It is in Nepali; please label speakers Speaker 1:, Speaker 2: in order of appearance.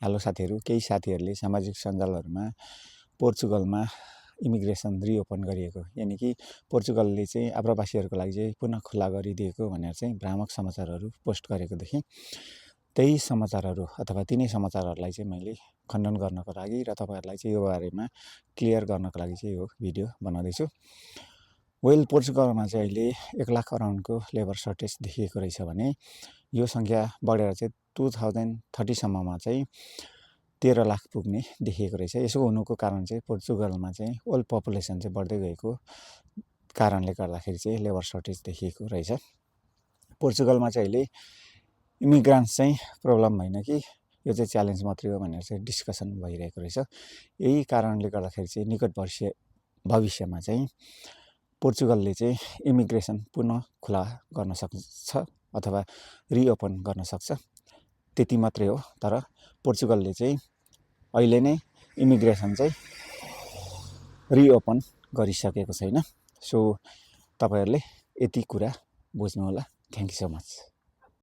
Speaker 1: हेलो साथीहरू, केही साथीहरूले सामाजिक सञ्जालहरूमा पोर्चुगलमा इमिग्रेसन रिओपन गरिएको, यानि कि पोर्चुगलले चाहिँ आप्रवासीहरूको लागि चाहिँ पुनः खुला गरिदिएको भनेर चाहिँ भ्रामक समाचारहरू पोस्ट गरेको देखेँ। त्यही समाचारहरू अथवा तिनै समाचारहरूलाई चाहिँ मैले खण्डन गर्नको लागि र तपाईँहरूलाई चाहिँ यो बारेमा क्लियर गर्नको लागि चाहिँ यो भिडियो बनाउँदैछु। पोर्चुगलमा चाहिँ अहिले 1 लाख अराउन्डको लेबर सर्टेज देखिएको रहेछ भने यो सङ्ख्या बढेर चाहिँ 2030सम्ममा चाहिँ 13 लाख पुग्ने देखिएको रहेछ। यसो हुनुको कारण चाहिँ पोर्चुगलमा चाहिँ ओल्ड पपुलेसन चाहिँ बढ्दै गएको कारणले गर्दाखेरि चाहिँ लेबर सर्टेज देखिएको रहेछ। पोर्चुगलमा चाहिँ अहिले इमिग्रान्ट्स चाहिँ प्रब्लम होइन कि यो चाहिँ च्यालेन्ज मात्रै हो भनेर चाहिँ डिस्कसन भइरहेको रहेछ। यही कारणले गर्दाखेरि चाहिँ निकट भविष्यमा चाहिँ पोर्चुगलले चाहिँ इमिग्रेसन पुनः खुला गर्न सक्छ अथवा रिओपन गर्न सक्छ, त्यति मात्रै हो। तर पोर्चुगलले चाहिँ अहिले नै इमिग्रेसन चाहिँ रिओपन गरिसकेको छैन। सो तपाईँहरूले यति कुरा बुझ्नु होला। Thank you so much.